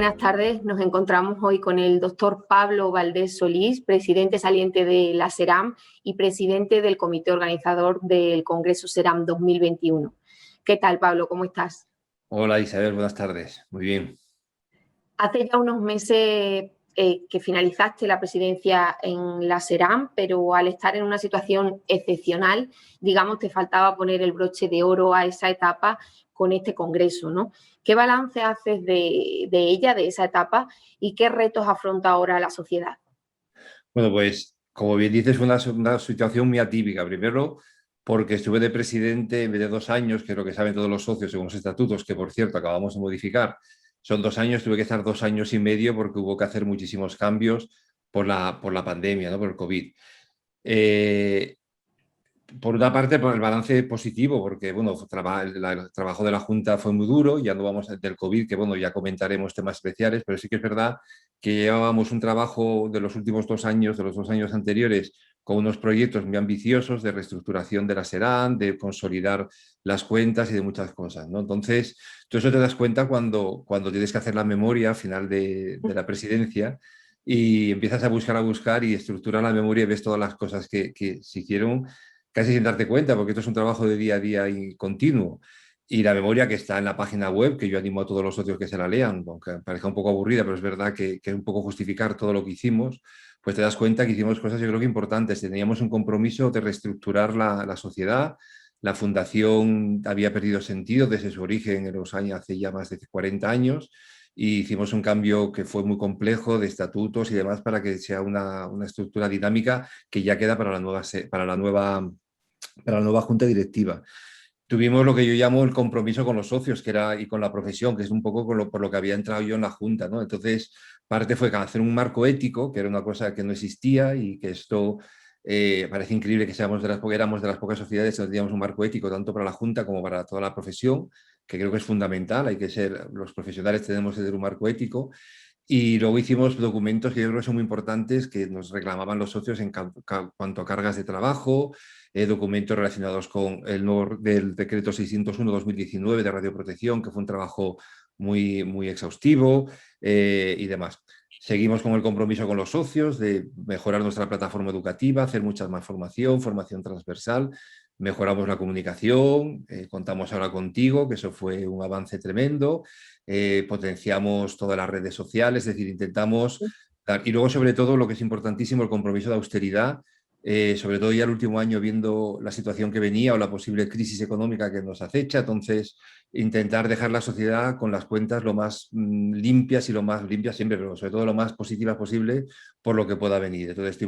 buenas tardes. Nos encontramos hoy con el doctor Pablo Valdés Solís, presidente saliente de la SERAM y presidente del comité organizador del Congreso SERAM 2021. ¿Qué tal, Pablo? ¿Cómo estás? Hola Isabel, buenas tardes. Muy bien. Hace ya unos meses que finalizaste la presidencia en la SERAM, pero al estar en una situación excepcional, digamos, te faltaba poner el broche de oro a esa etapa con este congreso, ¿no? ¿Qué balance haces de ella, de esa etapa, y qué retos afronta ahora la sociedad? Bueno, pues como bien dices, fue una situación muy atípica. Primero, porque estuve de presidente en vez de 2 años, que es lo que saben todos los socios según los estatutos, que por cierto acabamos de modificar. Son 2 años, tuve que estar 2 años y medio porque hubo que hacer muchísimos cambios por la pandemia, ¿no? Por el COVID. Eh, por una parte, por el balance positivo, porque bueno, el trabajo de la Junta fue muy duro, ya no vamos del COVID, que bueno, ya comentaremos temas especiales, pero sí que es verdad que llevábamos un trabajo de los últimos 2 años, de los 2 años anteriores, con unos proyectos muy ambiciosos de reestructuración de la SERAN, de consolidar las cuentas y de muchas cosas, ¿no? Entonces, tú eso te das cuenta cuando tienes que hacer la memoria final de la presidencia y empiezas a buscar y estructurar la memoria y ves todas las cosas que se hicieron casi sin darte cuenta, porque esto es un trabajo de día a día y continuo. Y la memoria que está en la página web, que yo animo a todos los socios que se la lean, aunque parezca un poco aburrida, pero es verdad que es un poco justificar todo lo que hicimos, pues te das cuenta que hicimos cosas yo creo que importantes. Teníamos un compromiso de reestructurar la sociedad. La fundación había perdido sentido desde su origen en los años, hace ya más de 40 años, y hicimos un cambio que fue muy complejo de estatutos y demás para que sea una estructura dinámica que ya queda para la nueva junta directiva. Tuvimos lo que yo llamo el compromiso con los socios y con la profesión, que es un poco por lo que había entrado yo en la junta, ¿no? Entonces, parte fue hacer un marco ético, que era una cosa que no existía y que esto parece increíble que éramos de las pocas sociedades que no teníamos un marco ético tanto para la junta como para toda la profesión, que creo que es fundamental. Los profesionales tenemos que tener un marco ético. Y luego hicimos documentos que yo creo que son muy importantes, que nos reclamaban los socios en cuanto a cargas de trabajo, documentos relacionados con el nuevo del decreto 601-2019 de radioprotección, que fue un trabajo muy, muy exhaustivo y demás. Seguimos con el compromiso con los socios de mejorar nuestra plataforma educativa, hacer mucha más formación transversal. Mejoramos la comunicación, contamos ahora contigo, que eso fue un avance tremendo. Potenciamos todas las redes sociales, es decir, intentamos dar, y luego sobre todo lo que es importantísimo, el compromiso de austeridad, sobre todo ya el último año viendo la situación que venía o la posible crisis económica que nos acecha, entonces intentar dejar la sociedad con las cuentas lo más limpias y lo más limpias siempre, pero sobre todo lo más positivas posible por lo que pueda venir. Entonces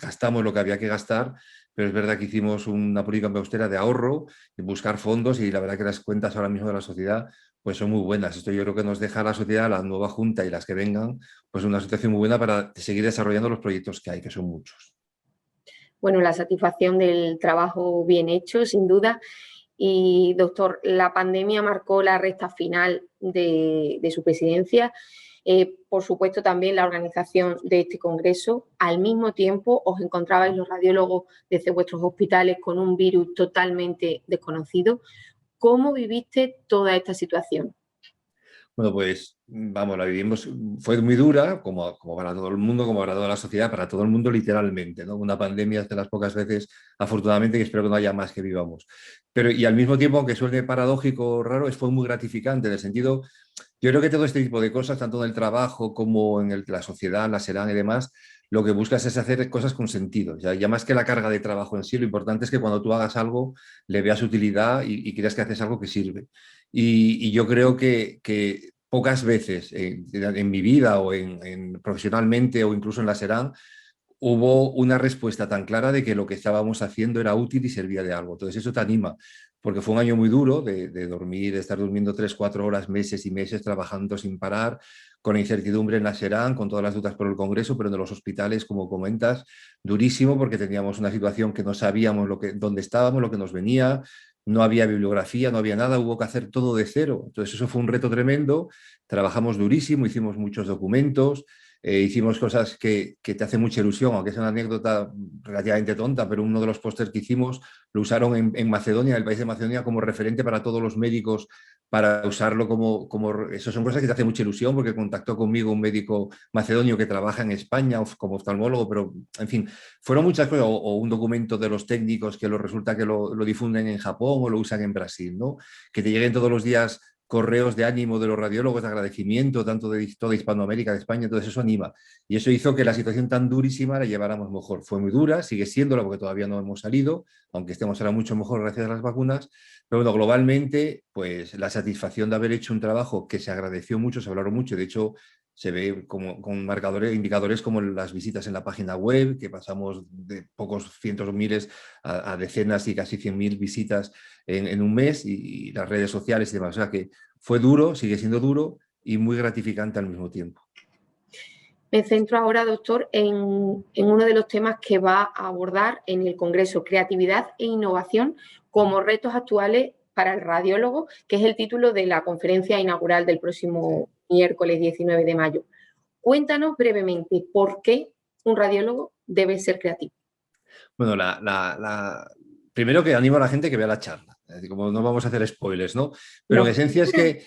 gastamos lo que había que gastar, pero es verdad que hicimos una política austera de ahorro, de buscar fondos y la verdad que las cuentas ahora mismo de la sociedad pues son muy buenas. Esto yo creo que nos deja a la sociedad, la nueva junta y las que vengan, pues una situación muy buena para seguir desarrollando los proyectos que hay, que son muchos. Bueno, la satisfacción del trabajo bien hecho, sin duda. Y, doctor, la pandemia marcó la recta final de su presidencia. Por supuesto, también la organización de este congreso. Al mismo tiempo, os encontrabais los radiólogos desde vuestros hospitales con un virus totalmente desconocido. ¿Cómo viviste toda esta situación? Bueno, pues vamos, la vivimos, fue muy dura, como para todo el mundo, como para toda la sociedad, para todo el mundo literalmente, ¿no? Una pandemia es de las pocas veces, afortunadamente, que espero que no haya más que vivamos. Pero, y al mismo tiempo, aunque suene paradójico, raro, fue muy gratificante, en el sentido, yo creo que todo este tipo de cosas, tanto en el trabajo como en la sociedad, la SERAN y demás, lo que buscas es hacer cosas con sentido. Ya más que la carga de trabajo en sí, lo importante es que cuando tú hagas algo, le veas utilidad y creas que haces algo que sirve. Y yo creo que pocas veces en mi vida o profesionalmente o incluso en la SERAN hubo una respuesta tan clara de que lo que estábamos haciendo era útil y servía de algo. Entonces eso te anima, porque fue un año muy duro de dormir, de estar durmiendo 3, 4 horas, meses y meses, trabajando sin parar, con incertidumbre en la SERAN, con todas las dudas por el Congreso, pero en los hospitales, como comentas, durísimo porque teníamos una situación que no sabíamos dónde estábamos, lo que nos venía, no había bibliografía, no había nada, hubo que hacer todo de cero. Entonces eso fue un reto tremendo, trabajamos durísimo, hicimos muchos documentos, hicimos cosas que te hacen mucha ilusión, aunque es una anécdota relativamente tonta, pero uno de los pósters que hicimos lo usaron en Macedonia, el país de Macedonia, como referente para todos los médicos, para usarlo eso son cosas que te hacen mucha ilusión, porque contactó conmigo un médico macedonio que trabaja en España como oftalmólogo, pero en fin, fueron muchas cosas, o un documento de los técnicos que resulta que lo difunden en Japón o lo usan en Brasil, ¿no? Que te lleguen todos los días correos de ánimo de los radiólogos, de agradecimiento, tanto de toda Hispanoamérica, de España, todo eso anima. Y eso hizo que la situación tan durísima la lleváramos mejor. Fue muy dura, sigue siéndola porque todavía no hemos salido, aunque estemos ahora mucho mejor gracias a las vacunas. Pero bueno, globalmente, pues la satisfacción de haber hecho un trabajo que se agradeció mucho, se hablaron mucho, de hecho se ve con marcadores, indicadores como las visitas en la página web, que pasamos de pocos cientos o miles a decenas y casi 100.000 visitas en un mes, y las redes sociales y demás. O sea que fue duro, sigue siendo duro y muy gratificante al mismo tiempo. Me centro ahora, doctor, en uno de los temas que va a abordar en el Congreso, Creatividad e Innovación como retos actuales para el radiólogo, que es el título de la conferencia inaugural del próximo miércoles 19 de mayo. Cuéntanos brevemente por qué un radiólogo debe ser creativo. Bueno, primero que animo a la gente que vea la charla, como no vamos a hacer spoilers, ¿no? Pero en esencia es que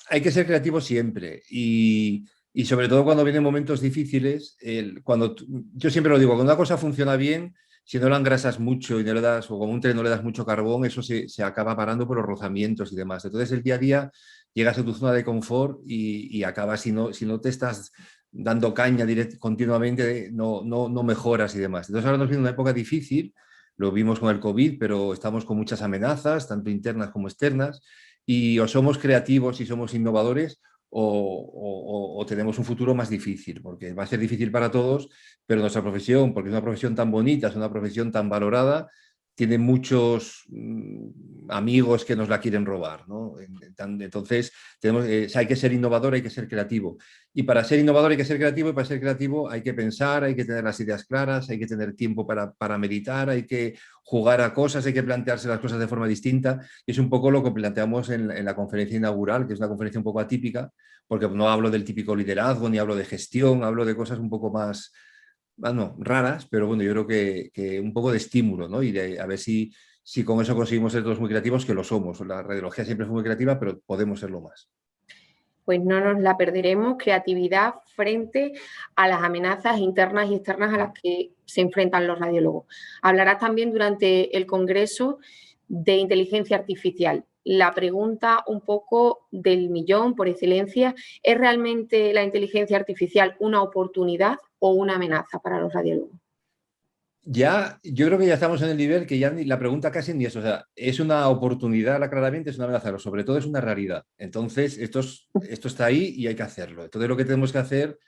hay que ser creativo siempre, y sobre todo cuando vienen momentos difíciles, yo siempre lo digo, cuando una cosa funciona bien, si no la engrasas mucho y no le das, o como un tren no le das mucho carbón, eso se acaba parando por los rozamientos y demás. Entonces el día a día llegas a tu zona de confort y acabas, si no te estás dando caña continuamente, no mejoras y demás. Entonces ahora nos viene una época difícil, lo vimos con el COVID, pero estamos con muchas amenazas, tanto internas como externas, y o somos creativos y somos innovadores, o tenemos un futuro más difícil, porque va a ser difícil para todos, pero nuestra profesión, porque es una profesión tan bonita, es una profesión tan valorada, tiene muchos amigos que nos la quieren robar, ¿no? Entonces, hay que ser innovador, hay que ser creativo. Y para ser innovador hay que ser creativo, y para ser creativo hay que pensar, hay que tener las ideas claras, hay que tener tiempo para meditar, hay que jugar a cosas, hay que plantearse las cosas de forma distinta. Y es un poco lo que planteamos en la conferencia inaugural, que es una conferencia un poco atípica, porque no hablo del típico liderazgo, ni hablo de gestión, hablo de cosas un poco más, bueno, raras, pero bueno, yo creo que un poco de estímulo, ¿no? Y a ver si con eso conseguimos ser todos muy creativos, que lo somos. La radiología siempre fue muy creativa, pero podemos serlo más. Pues no nos la perderemos, creatividad frente a las amenazas internas y externas a las que se enfrentan los radiólogos. Hablarás también durante el Congreso de inteligencia artificial. La pregunta un poco del millón por excelencia, ¿es realmente la inteligencia artificial una oportunidad o una amenaza para los radiólogos? Ya, yo creo que ya estamos en el nivel que ya la pregunta casi ni es, o sea, es una oportunidad, claramente es una amenaza, pero sobre todo es una realidad. Entonces, esto está ahí y hay que hacerlo. Entonces, lo que tenemos que hacer,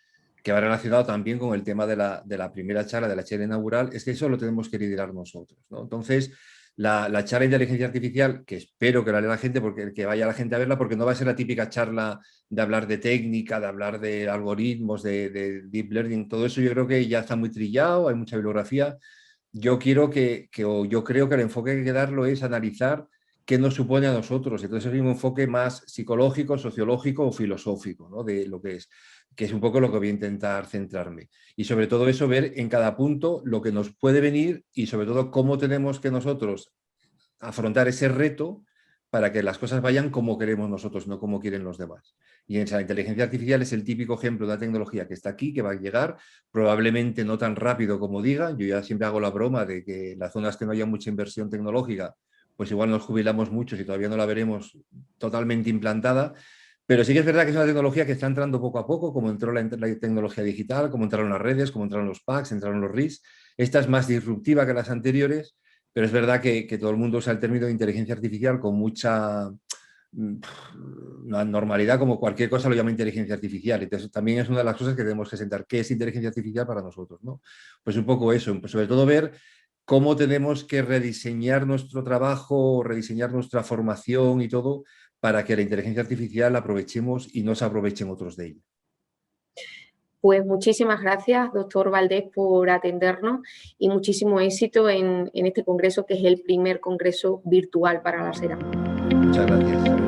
que va relacionado también con el tema de la primera charla, de la charla inaugural, es que eso lo tenemos que liderar nosotros, ¿no? Entonces, la charla de inteligencia artificial, que espero que la lea la gente, porque que vaya la gente a verla, porque no va a ser la típica charla de hablar de técnica, de hablar de algoritmos, de deep learning, todo eso yo creo que ya está muy trillado, hay mucha bibliografía. Yo creo que el enfoque que hay que darlo es analizar qué nos supone a nosotros. Entonces es un enfoque más psicológico, sociológico o filosófico, ¿no? De lo que es un poco lo que voy a intentar centrarme. Y sobre todo eso, ver en cada punto lo que nos puede venir, y sobre todo cómo tenemos que nosotros afrontar ese reto para que las cosas vayan como queremos nosotros, no como quieren los demás. Y la inteligencia artificial es el típico ejemplo de una tecnología que está aquí, que va a llegar, probablemente no tan rápido como digan. Yo ya siempre hago la broma de que en las zonas que no haya mucha inversión tecnológica, pues igual nos jubilamos muchos y todavía no la veremos totalmente implantada. Pero sí que es verdad que es una tecnología que está entrando poco a poco, como entró la tecnología digital, como entraron las redes, como entraron los PACs, entraron los RIS. Esta es más disruptiva que las anteriores, pero es verdad que todo el mundo usa el término de inteligencia artificial con mucha normalidad, como cualquier cosa lo llama inteligencia artificial. Entonces también es una de las cosas que tenemos que sentar. ¿Qué es inteligencia artificial para nosotros, ¿no? Pues un poco eso, pues sobre todo ver cómo tenemos que rediseñar nuestro trabajo, rediseñar nuestra formación y todo, para que la inteligencia artificial la aprovechemos y no se aprovechen otros de ella. Pues muchísimas gracias, doctor Valdés, por atendernos, y muchísimo éxito en este congreso, que es el primer congreso virtual para la SERAM. Muchas gracias.